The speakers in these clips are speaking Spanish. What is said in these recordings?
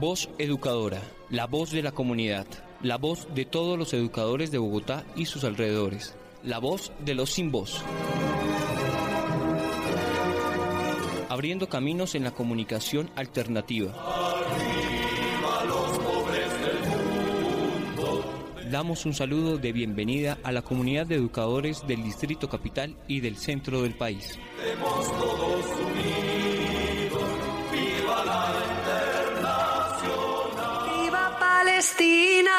Voz Educadora, la voz de la comunidad, la voz de todos los educadores de Bogotá y sus alrededores, la voz de los sin voz. Abriendo caminos en la comunicación alternativa. ¡Arriba los pobres del mundo! Damos un saludo de bienvenida a la comunidad de educadores del Distrito Capital y del centro del país. Estemos todos unidos, viva la internacional. Viva Palestina,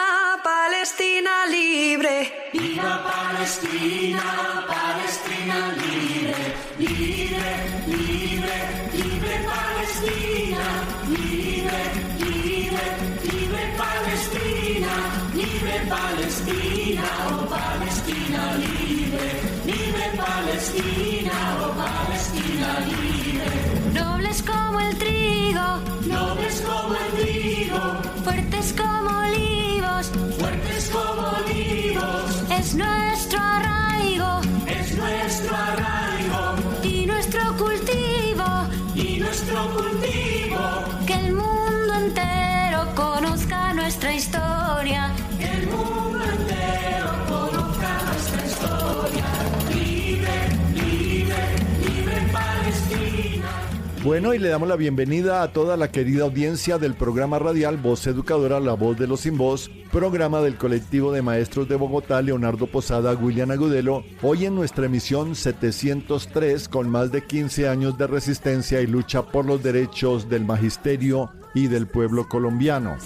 Palestina libre. Viva Palestina, Palestina libre, libre, libre, libre Palestina, libre, libre, libre Palestina, libre Palestina, oh Palestina libre, libre Palestina, oh Palestina libre. Nobles como el trigo, nobles como el trigo, fuertes como olivos, fuertes como olivos. Es nuestro arraigo, es nuestro arraigo, y nuestro cultivo, que el mundo entero conozca nuestra historia, que el mundo entero conozca nuestra historia. Libre, libre, libre Palestina. Bueno, y le damos la bienvenida a toda la querida audiencia del programa radial Voz Educadora, la voz de los sin voz, programa del colectivo de maestros de Bogotá, Leonardo Posada, William Agudelo, hoy en nuestra emisión 703, con más de 15 años de resistencia y lucha por los derechos del magisterio y del pueblo colombiano.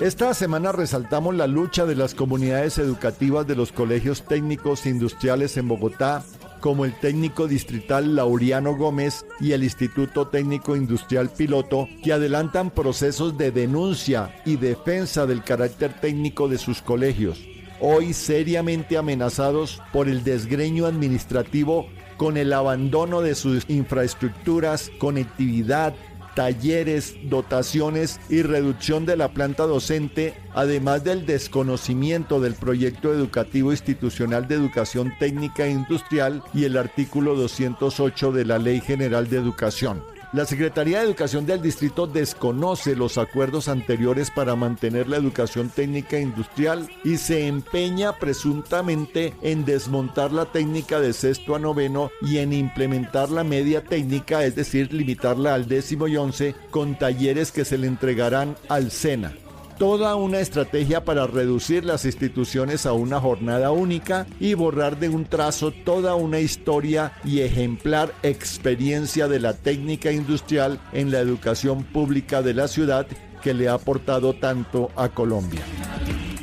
Esta semana resaltamos la lucha de las comunidades educativas de los colegios técnicos industriales en Bogotá, como el técnico distrital Laureano Gómez y el Instituto Técnico Industrial Piloto, que adelantan procesos de denuncia y defensa del carácter técnico de sus colegios, hoy seriamente amenazados por el desgreño administrativo con el abandono de sus infraestructuras, conectividad, talleres, dotaciones y reducción de la planta docente, además del desconocimiento del proyecto educativo institucional de educación técnica e industrial y el artículo 208 de la Ley General de Educación. La Secretaría de Educación del Distrito desconoce los acuerdos anteriores para mantener la educación técnica e industrial y se empeña presuntamente en desmontar la técnica de sexto a noveno y en implementar la media técnica, es decir, limitarla al 10º y 11 con talleres que se le entregarán al SENA. Toda una estrategia para reducir las instituciones a una jornada única y borrar de un trazo toda una historia y ejemplar experiencia de la técnica industrial en la educación pública de la ciudad que le ha aportado tanto a Colombia.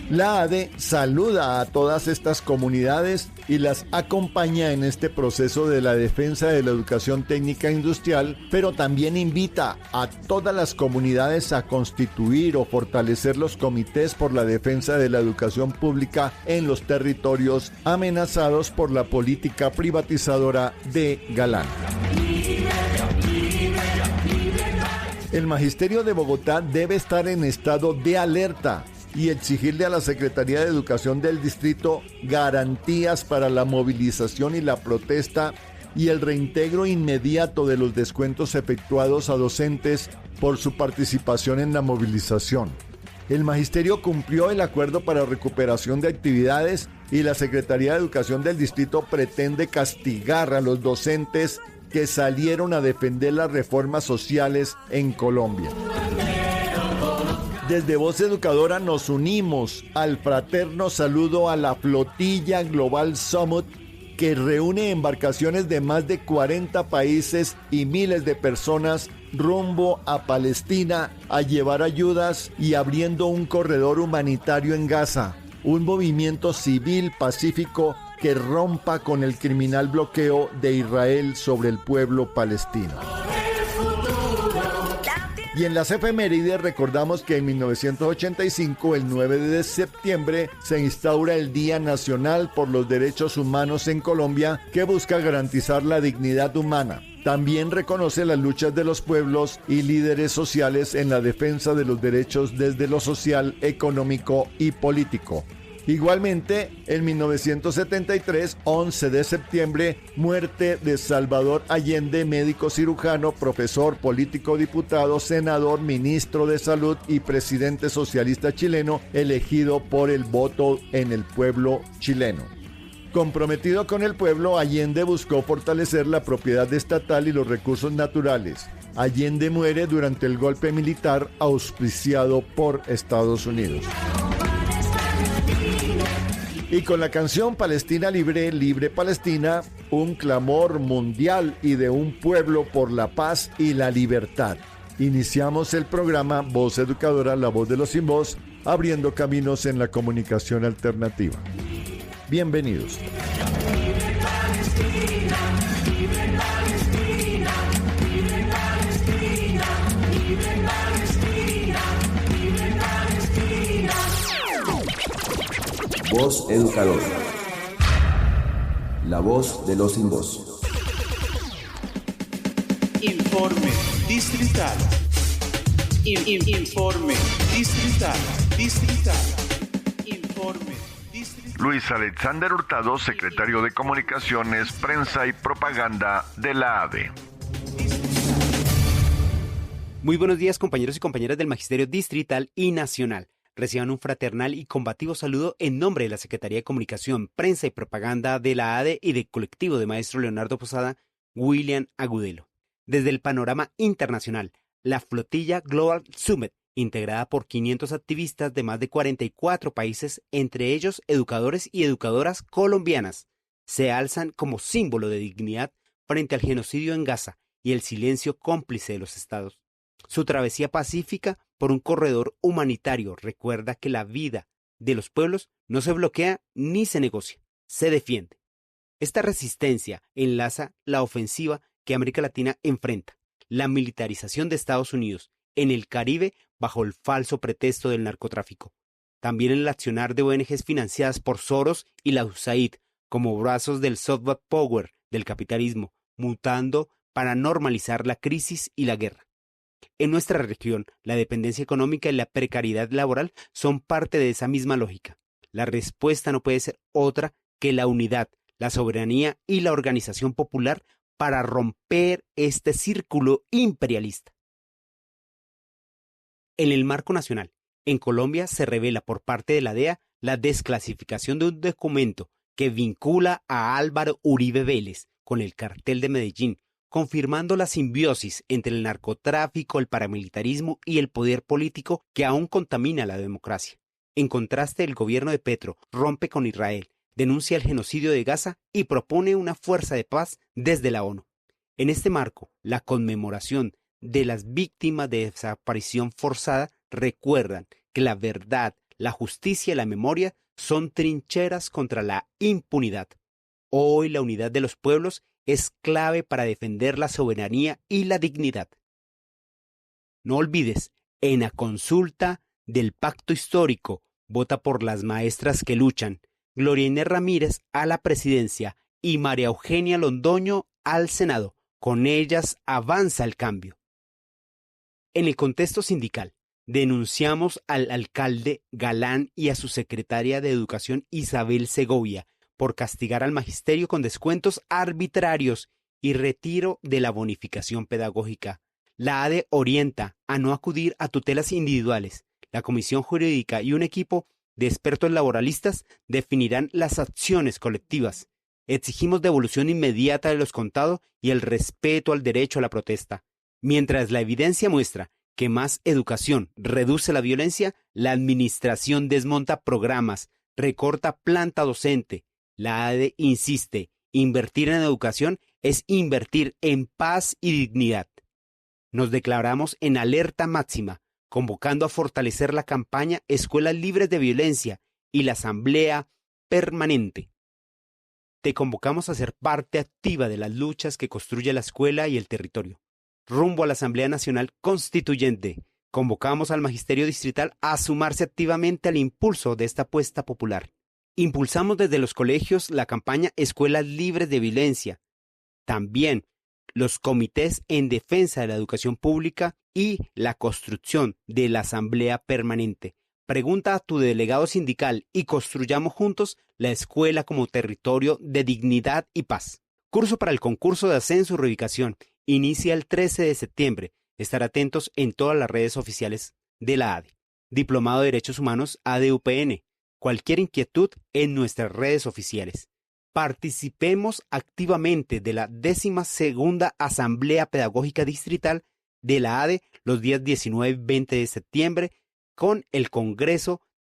La ADE saluda a todas estas comunidades y las acompaña en este proceso de la defensa de la educación técnica industrial, pero también invita a todas las comunidades a constituir o fortalecer los comités por la defensa de la educación pública en los territorios amenazados por la política privatizadora de Galán. El Magisterio de Bogotá debe estar en estado de alerta y exigirle a la Secretaría de Educación del Distrito garantías para la movilización y la protesta y el reintegro inmediato de los descuentos efectuados a docentes por su participación en la movilización. El Magisterio cumplió el acuerdo para recuperación de actividades y la Secretaría de Educación del Distrito pretende castigar a los docentes que salieron a defender las reformas sociales en Colombia. Desde Voz Educadora nos unimos al fraterno saludo a la Flotilla Global Summit, que reúne embarcaciones de más de 40 países y miles de personas rumbo a Palestina a llevar ayudas y abriendo un corredor humanitario en Gaza, un movimiento civil pacífico que rompa con el criminal bloqueo de Israel sobre el pueblo palestino. Y en las efemérides recordamos que en 1985, el 9 de septiembre, se instaura el Día Nacional por los Derechos Humanos en Colombia, que busca garantizar la dignidad humana. También reconoce las luchas de los pueblos y líderes sociales en la defensa de los derechos desde lo social, económico y político. Igualmente, en 1973, 11 de septiembre, muerte de Salvador Allende, médico cirujano, profesor, político, diputado, senador, ministro de Salud y presidente socialista chileno, elegido por el voto en el pueblo chileno. Comprometido con el pueblo, Allende buscó fortalecer la propiedad estatal y los recursos naturales. Allende muere durante el golpe militar auspiciado por Estados Unidos. Y con la canción Palestina Libre, Libre Palestina, un clamor mundial y de un pueblo por la paz y la libertad. Iniciamos el programa Voz Educadora, la voz de los sin voz, abriendo caminos en la comunicación alternativa. Bienvenidos. Libre Palestina, libre Palestina, libre Palestina, libre Palestina, libre Palestina. Voz Educadora, la voz de los sin voz. Informe distrital. Informe distrital. Informe distrital. Luis Alexander Hurtado, secretario de Comunicaciones, Prensa y Propaganda de la ADE. Muy buenos días, compañeros y compañeras del Magisterio Distrital y Nacional. Reciban un fraternal y combativo saludo en nombre de la Secretaría de Comunicación, Prensa y Propaganda de la ADE y del colectivo de maestro Leonardo Posada, William Agudelo. Desde el panorama internacional, la flotilla Global Summit, integrada por 500 activistas de más de 44 países, entre ellos educadores y educadoras colombianas, se alzan como símbolo de dignidad frente al genocidio en Gaza y el silencio cómplice de los estados. Su travesía pacífica por un corredor humanitario recuerda que la vida de los pueblos no se bloquea ni se negocia, se defiende. Esta resistencia enlaza la ofensiva que América Latina enfrenta, la militarización de Estados Unidos en el Caribe bajo el falso pretexto del narcotráfico. También el accionar de ONGs financiadas por Soros y la USAID como brazos del soft power del capitalismo, mutando para normalizar la crisis y la guerra. En nuestra región, la dependencia económica y la precariedad laboral son parte de esa misma lógica. La respuesta no puede ser otra que la unidad, la soberanía y la organización popular para romper este círculo imperialista. En el marco nacional, en Colombia se revela por parte de la DEA la desclasificación de un documento que vincula a Álvaro Uribe Vélez con el cartel de Medellín, confirmando la simbiosis entre el narcotráfico, el paramilitarismo y el poder político que aún contamina la democracia. En contraste, el gobierno de Petro rompe con Israel, denuncia el genocidio de Gaza y propone una fuerza de paz desde la ONU. En este marco, la conmemoración de las víctimas de desaparición forzada recuerdan que la verdad, la justicia y la memoria son trincheras contra la impunidad. Hoy la unidad de los pueblos es clave para defender la soberanía y la dignidad. No olvides, en la consulta del Pacto Histórico, vota por las maestras que luchan, Gloria Inés Ramírez a la presidencia y María Eugenia Londoño al Senado. Con ellas avanza el cambio. En el contexto sindical, denunciamos al alcalde Galán y a su secretaria de Educación Isabel Segovia por castigar al magisterio con descuentos arbitrarios y retiro de la bonificación pedagógica. La ADE orienta a no acudir a tutelas individuales. La Comisión Jurídica y un equipo de expertos laboralistas definirán las acciones colectivas. Exigimos devolución inmediata de los contados y el respeto al derecho a la protesta. Mientras la evidencia muestra que más educación reduce la violencia, la administración desmonta programas, recorta planta docente. La ADE insiste, invertir en educación es invertir en paz y dignidad. Nos declaramos en alerta máxima, convocando a fortalecer la campaña Escuelas Libres de Violencia y la Asamblea Permanente. Te convocamos a ser parte activa de las luchas que construye la escuela y el territorio. Rumbo a la Asamblea Nacional Constituyente, convocamos al Magisterio Distrital a sumarse activamente al impulso de esta apuesta popular. Impulsamos desde los colegios la campaña Escuelas Libres de Violencia. También los comités en defensa de la educación pública y la construcción de la Asamblea Permanente. Pregunta a tu delegado sindical y construyamos juntos la escuela como territorio de dignidad y paz. Curso para el concurso de ascenso y reubicación. Inicia el 13 de septiembre. Estar atentos en todas las redes oficiales de la ADE. Diplomado de Derechos Humanos ADUPN. Cualquier inquietud en nuestras redes oficiales. Participemos activamente de la 12ª Asamblea Pedagógica Distrital de la ADE los días 19 y 20 de septiembre con el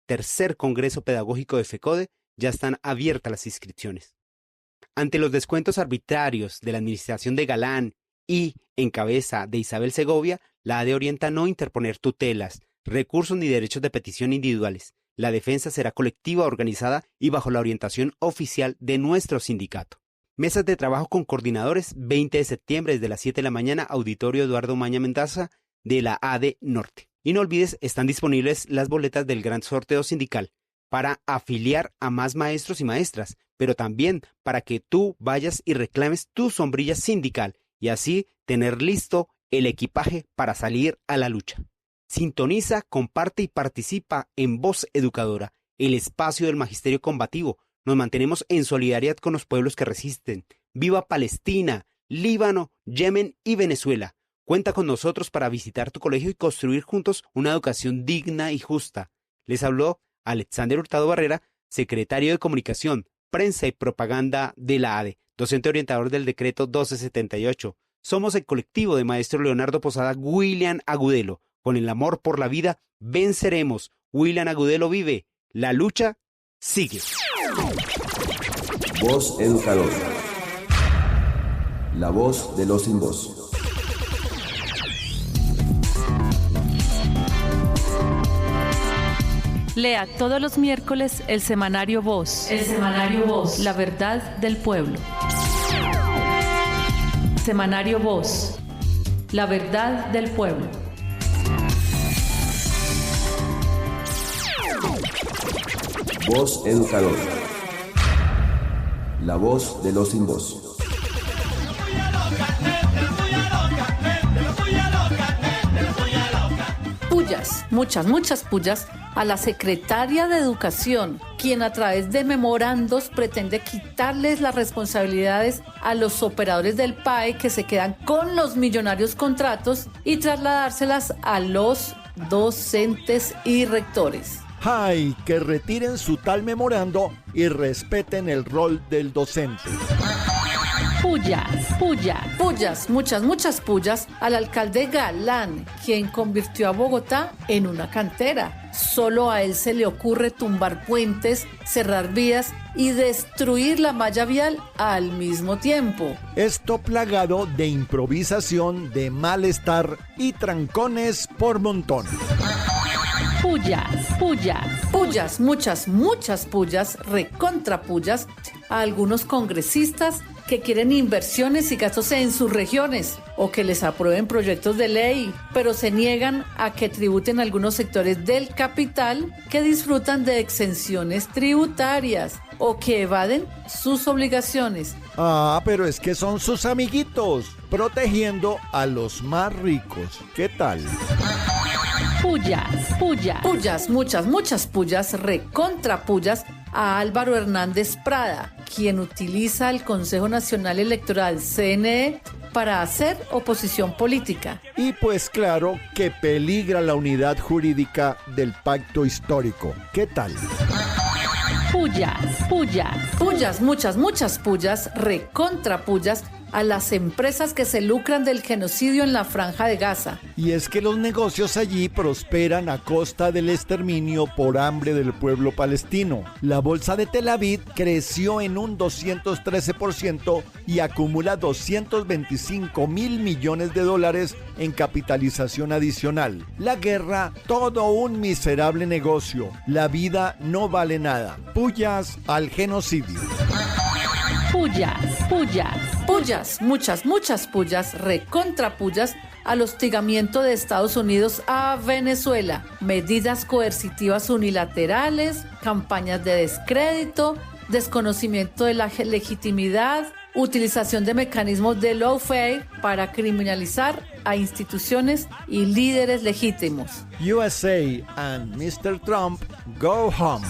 tercer Congreso Pedagógico de FECODE. Ya están abiertas las inscripciones. Ante los descuentos arbitrarios de la administración de Galán y en cabeza de Isabel Segovia, la ADE orienta no interponer tutelas, recursos ni derechos de petición individuales. La defensa será colectiva, organizada y bajo la orientación oficial de nuestro sindicato. Mesas de trabajo con coordinadores, 20 de septiembre desde las 7 de la mañana, Auditorio Eduardo Maña Mendaza de la ADE Norte. Y no olvides, están disponibles las boletas del gran sorteo sindical para afiliar a más maestros y maestras, pero también para que tú vayas y reclames tu sombrilla sindical y así tener listo el equipaje para salir a la lucha. Sintoniza, comparte y participa en Voz Educadora, el espacio del magisterio combativo. Nos mantenemos en solidaridad con los pueblos que resisten. ¡Viva Palestina, Líbano, Yemen y Venezuela! Cuenta con nosotros para visitar tu colegio y construir juntos una educación digna y justa. Les habló Alexander Hurtado Barrera, secretario de Comunicación, Prensa y Propaganda de la ADE, docente orientador del decreto 1278. Somos el colectivo de maestro Leonardo Posada, William Agudelo. Con el amor por la vida, venceremos. William Agudelo vive. La lucha sigue. Voz Educadora. La voz de los sin voz. Lea todos los miércoles el semanario Voz. El semanario Voz. La verdad del pueblo. Semanario Voz. La verdad del pueblo. Voz Educadora. La voz de los sin voz. Pullas, muchas pullas a la secretaria de Educación, quien a través de memorandos pretende quitarles las responsabilidades a los operadores del PAE que se quedan con los millonarios contratos y trasladárselas a los docentes y rectores. ¡Ay! Que retiren su tal memorando y respeten el rol del docente. Pullas, muchas pullas al alcalde Galán, quien convirtió a Bogotá en una cantera. Solo a él se le ocurre tumbar puentes, cerrar vías y destruir la malla vial al mismo tiempo. Esto plagado de improvisación, de malestar y trancones por montón. Pullas, muchas pullas, recontrapullas a algunos congresistas que quieren inversiones y gastos en sus regiones o que les aprueben proyectos de ley, pero se niegan a que tributen algunos sectores del capital que disfrutan de exenciones tributarias o que evaden sus obligaciones. Ah, pero es que son sus amiguitos, protegiendo a los más ricos. ¿Qué tal? Pullas, muchas pullas, recontrapullas a Álvaro Hernández Prada, quien utiliza el Consejo Nacional Electoral, CNE, para hacer oposición política. Y pues claro que peligra la unidad jurídica del pacto histórico. ¿Qué tal? Pullas, muchas pullas, recontrapullas a las empresas que se lucran del genocidio en la Franja de Gaza. Y es que los negocios allí prosperan a costa del exterminio por hambre del pueblo palestino. La bolsa de Tel Aviv creció en un 213% y acumula 225.000 millones de dólares en capitalización adicional. La guerra, todo un miserable negocio. La vida no vale nada. Pullas al genocidio. Pullas, muchas pullas, recontrapullas al hostigamiento de Estados Unidos a Venezuela, medidas coercitivas unilaterales, campañas de descrédito, desconocimiento de la legitimidad, utilización de mecanismos de lawfare para criminalizar a instituciones y líderes legítimos. USA and Mr. Trump go home.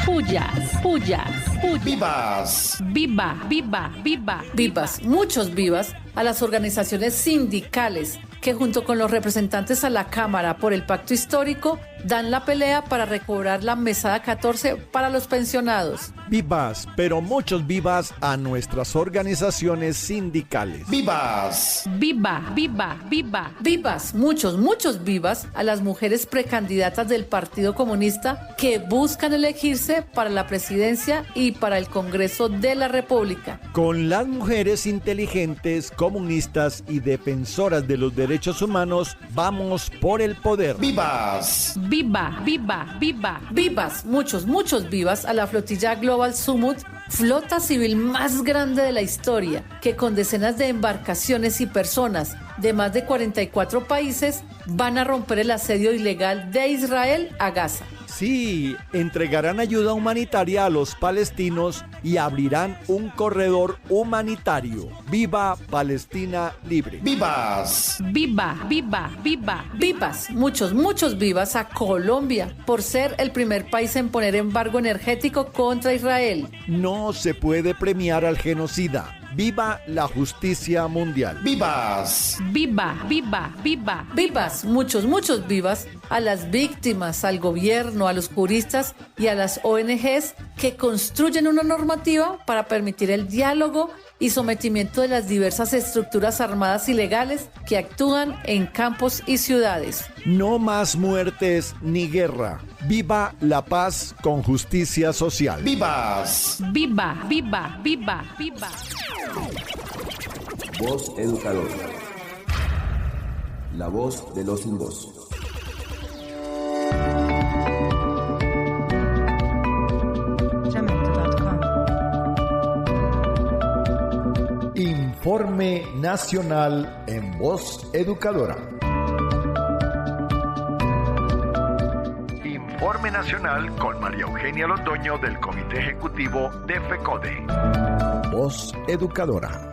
Pullas, pullas, pullas. ¡Vivas! Viva, viva, viva. Vivas, muchos vivas, a las organizaciones sindicales que junto con los representantes a la Cámara por el Pacto Histórico dan la pelea para recobrar la mesada 14 para los pensionados. Vivas, pero muchos vivas a nuestras organizaciones sindicales. ¡Vivas! Viva, viva, viva. Vivas, muchos vivas a las mujeres precandidatas del Partido Comunista que buscan elegirse para la presidencia y para el Congreso de la República. Con las mujeres inteligentes, comunistas y defensoras de los derechos humanos, vamos por el poder. ¡Vivas! Viva, viva, viva. Vivas, muchos vivas a la flotilla Global Summit, flota civil más grande de la historia, que con decenas de embarcaciones y personas de más de 44 países van a romper el asedio ilegal de Israel a Gaza. Sí, entregarán ayuda humanitaria a los palestinos y abrirán un corredor humanitario. ¡Viva Palestina libre! ¡Vivas! Viva, viva, viva. Vivas, muchos vivas a Colombia por ser el primer país en poner embargo energético contra Israel. No se puede premiar al genocida. ¡Viva la justicia mundial! ¡Vivas! Viva, viva, viva. Vivas, muchos vivas a las víctimas, al gobierno, a los juristas y a las ONGs que construyen una normativa para permitir el diálogo y sometimiento de las diversas estructuras armadas ilegales que actúan en campos y ciudades. No más muertes ni guerra. ¡Viva la paz con justicia social! ¡Vivas! Viva, viva, viva, viva. Voz Educador. La voz de los sin voz. Informe Nacional en Voz Educadora. Informe Nacional con María Eugenia Londoño del Comité Ejecutivo de FECODE. Voz Educadora.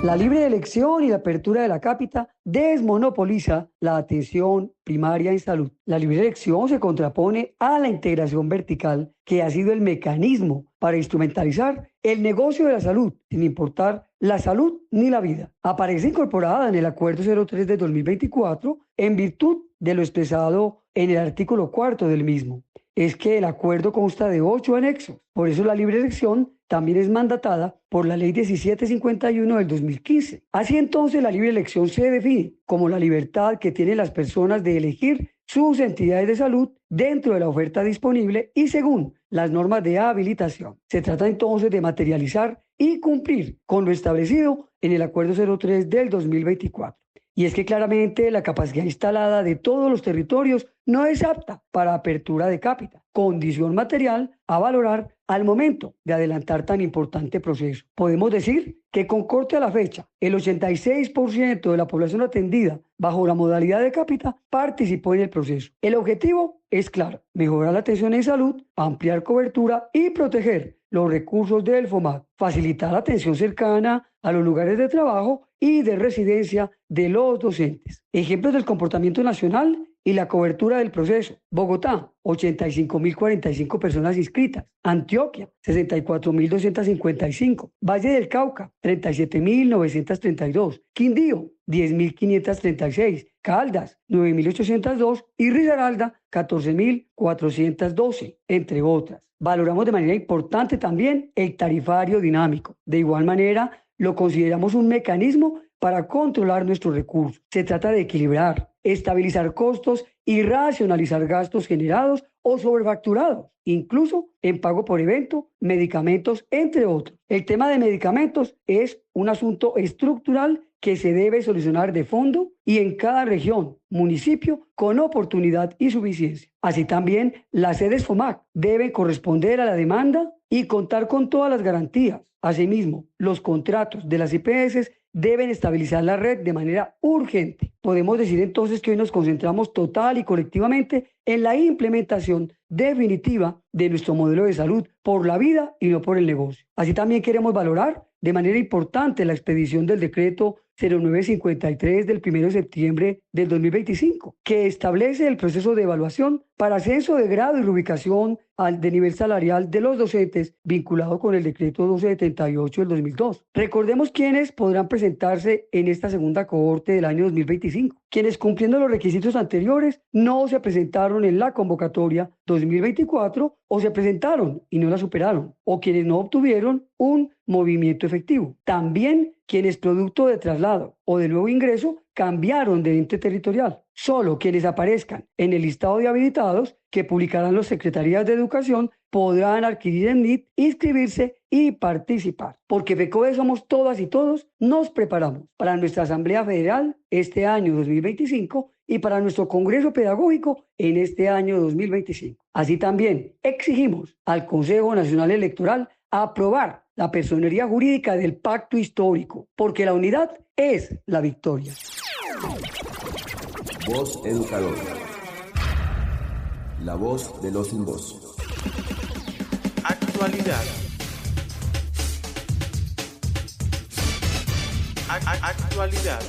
La libre elección y la apertura de la cápita desmonopoliza la atención primaria en salud. La libre elección se contrapone a la integración vertical, que ha sido el mecanismo para instrumentalizar el negocio de la salud, sin importar la salud ni la vida. Aparece incorporada en el Acuerdo 03 de 2024 en virtud de lo expresado en el artículo 4 del mismo. Es que el acuerdo consta de 8 anexos. Por eso la libre elección también es mandatada por la Ley 1751 del 2015. Así entonces la libre elección se define como la libertad que tienen las personas de elegir sus entidades de salud dentro de la oferta disponible y según las normas de habilitación. Se trata entonces de materializar y cumplir con lo establecido en el Acuerdo 03 del 2024. Y es que claramente la capacidad instalada de todos los territorios no es apta para apertura de cápita, condición material a valorar al momento de adelantar tan importante proceso. Podemos decir que con corte a la fecha, el 86% de la población atendida bajo la modalidad de cápita participó en el proceso. El objetivo es claro: mejorar la atención en salud, ampliar cobertura y proteger los recursos del FOMAC, facilitar la atención cercana a los lugares de trabajo y de residencia de los docentes. Ejemplos del comportamiento nacional y la cobertura del proceso. Bogotá, 85.045 personas inscritas. Antioquia, 64.255. Valle del Cauca, 37.932. Quindío, 10.536. Caldas, 9.802. Y Risaralda, 14.412, entre otras. Valoramos de manera importante también el tarifario dinámico. De igual manera, lo consideramos un mecanismo para controlar nuestros recursos. Se trata de equilibrar, estabilizar costos y racionalizar gastos generados o sobrefacturados, incluso en pago por evento, medicamentos, entre otros. El tema de medicamentos es un asunto estructural que se debe solucionar de fondo y en cada región, municipio, con oportunidad y suficiencia. Así también, las sedes FOMAC deben corresponder a la demanda y contar con todas las garantías. Asimismo, los contratos de las EPS deben estabilizar la red de manera urgente. Podemos decir entonces que hoy nos concentramos total y colectivamente en la implementación definitiva de nuestro modelo de salud por la vida y no por el negocio. Así también queremos valorar de manera importante la expedición del decreto 0953 del 1 de septiembre del 2025, que establece el proceso de evaluación para ascenso de grado y reubicación de nivel salarial de los docentes vinculado con el decreto 1278 del 2002. Recordemos quiénes podrán presentarse en esta segunda cohorte del año 2025. Quienes cumpliendo los requisitos anteriores no se presentaron en la convocatoria 2024 o se presentaron y no la superaron, o quienes no obtuvieron un movimiento efectivo. También quienes producto de traslado o de nuevo ingreso cambiaron de ente territorial. Solo quienes aparezcan en el listado de habilitados que publicarán las Secretarías de Educación podrán adquirir el NIT, inscribirse y participar. Porque FECODE somos todas y todos, nos preparamos para nuestra Asamblea Federal este año 2025 y para nuestro Congreso Pedagógico en este año 2025. Así también exigimos al Consejo Nacional Electoral aprobar la personería jurídica del pacto histórico, porque la unidad es la victoria. Voz Educadora. La voz de los sin voz. Actualidad. Actualidad.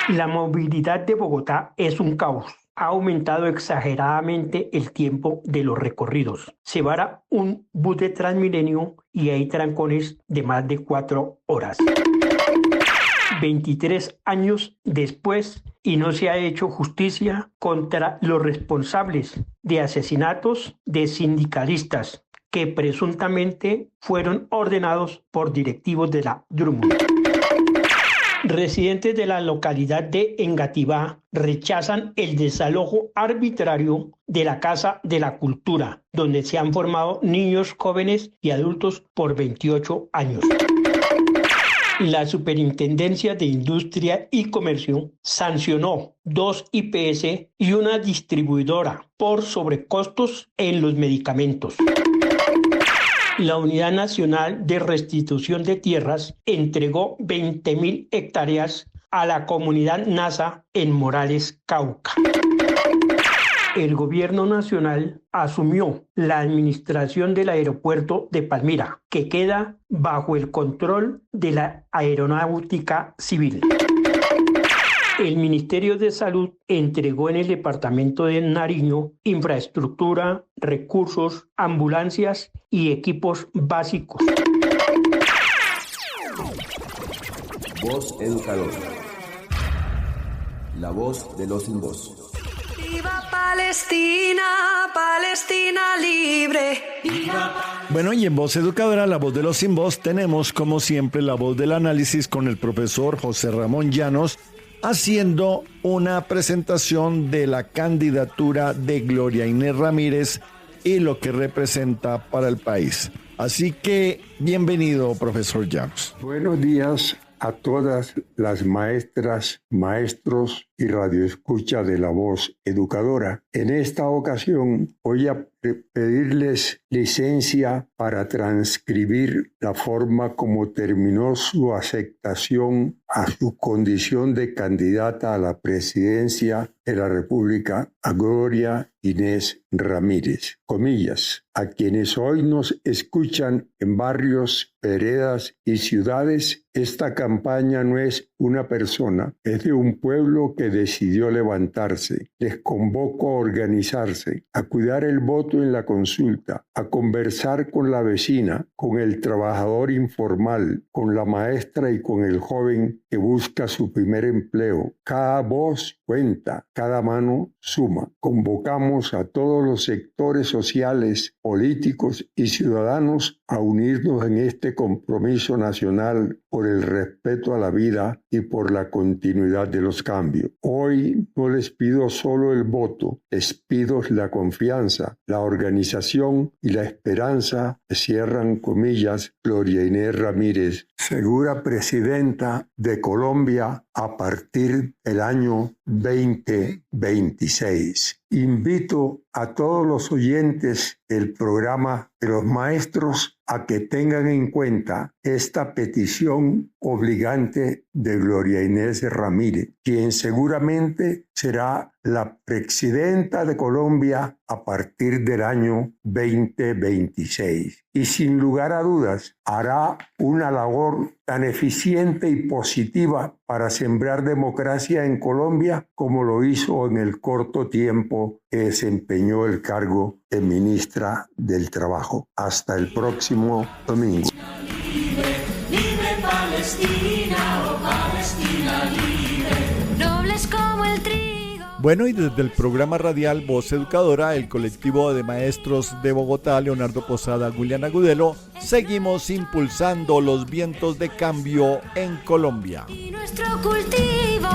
La movilidad de Bogotá es un caos. Ha aumentado exageradamente el tiempo de los recorridos. Se vara un bus de Transmilenio y hay trancones de más de 4 horas. 23 años después y no se ha hecho justicia contra los responsables de asesinatos de sindicalistas que presuntamente fueron ordenados por directivos de la Drummond. Residentes de la localidad de Engativá rechazan el desalojo arbitrario de la Casa de la Cultura, donde se han formado niños, jóvenes y adultos por 28 años. La Superintendencia de Industria y Comercio sancionó 2 IPS y una distribuidora por sobrecostos en los medicamentos. La Unidad Nacional de Restitución de Tierras entregó 20.000 hectáreas a la comunidad NASA en Morales, Cauca. El gobierno nacional asumió la administración del aeropuerto de Palmira, que queda bajo el control de la Aeronáutica Civil. El Ministerio de Salud entregó en el departamento de Nariño infraestructura, recursos, ambulancias y equipos básicos. Voz Educadora. La voz de los sin voz. ¡Viva Palestina! ¡Palestina libre! ¡Viva! Bueno, y en Voz Educadora, la voz de los sin voz, tenemos como siempre la voz del análisis con el profesor José Ramón Llanos, haciendo una presentación de la candidatura de Gloria Inés Ramírez y lo que representa para el país. Así que, bienvenido, profesor Llanos. Buenos días a todas las maestras, maestros y radioescucha de la Voz Educadora. En esta ocasión voy a pedirles licencia para transcribir la forma como terminó su aceptación a su condición de candidata a la presidencia de la República, a Gloria Inés Ramírez. Comillas, a quienes hoy nos escuchan en barrios, veredas y ciudades, esta campaña no es una persona, es de un pueblo que decidió levantarse. Les convoco a organizarse, a cuidar el voto en la consulta, a conversar con la vecina, con el trabajador informal, con la maestra y con el joven que busca su primer empleo. Cada voz cuenta, cada mano suma. Convocamos a todos los sectores sociales, políticos y ciudadanos a unirnos en este compromiso nacional por el respeto a la vida y por la continuidad de los cambios. Hoy no les pido solo el voto, les pido la confianza, la organización y la esperanza, cierran comillas, Gloria Inés Ramírez, segura presidenta de Colombia a partir del año 2026. Invito a todos los oyentes del programa de los maestros a que tengan en cuenta esta petición obligante de Gloria Inés Ramírez, quien seguramente será la presidenta de Colombia a partir del año 2026. Y sin lugar a dudas, hará una labor tan eficiente y positiva para sembrar democracia en Colombia como lo hizo en el corto tiempo que desempeñó el cargo de ministra del Trabajo. Hasta el próximo domingo. Libre Palestina, oh Palestina libre, nobles como el trigo. Bueno, y desde el programa radial Voz Educadora, el colectivo de maestros de Bogotá, Leonardo Posada, Julián Agudelo, seguimos impulsando los vientos de cambio en Colombia. Y nuestro cultivo.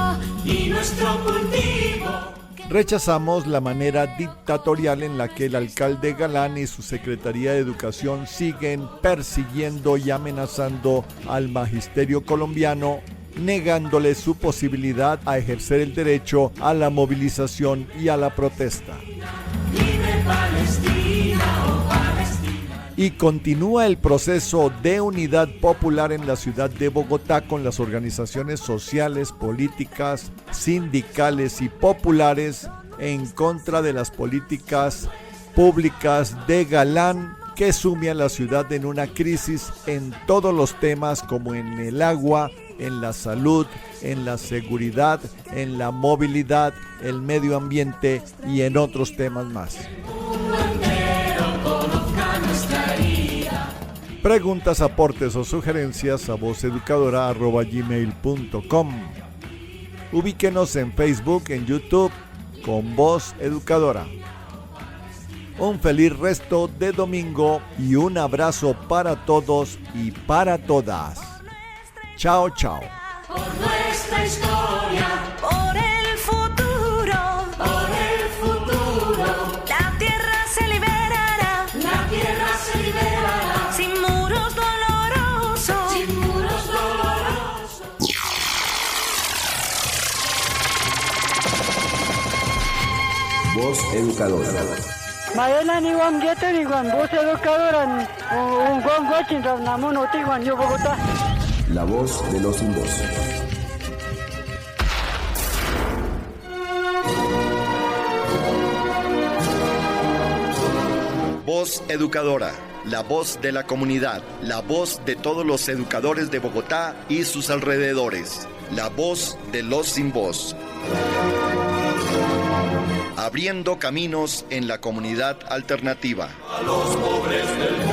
Rechazamos la manera dictatorial en la que el alcalde Galán y su Secretaría de Educación siguen persiguiendo y amenazando al magisterio colombiano, negándole su posibilidad a ejercer el derecho a la movilización y a la protesta. Libre Palestina, oh Palestina. Y continúa el proceso de unidad popular en la ciudad de Bogotá con las organizaciones sociales, políticas, sindicales y populares en contra de las políticas públicas de Galán, que sume a la ciudad en una crisis en todos los temas, como en el agua, en la salud, en la seguridad, en la movilidad, el medio ambiente y en otros temas más. Preguntas, aportes o sugerencias a vozeducadora@gmail.com. Ubíquenos en Facebook, en YouTube, con Voz Educadora. Un feliz resto de domingo y un abrazo para todos y para todas. Chao, chao. Por nuestra historia, por el futuro, la tierra se liberará, sin muros dolorosos, Voz Educadora. Mayana ni wan gete ni wan Voz Educadora un gon gochin namo no ti wan yo Bogotá. La voz de los sin voz. Voz Educadora, la voz de la comunidad, la voz de todos los educadores de Bogotá y sus alrededores, la voz de los sin voz. Abriendo caminos en la comunidad alternativa. A los pobres del mundo.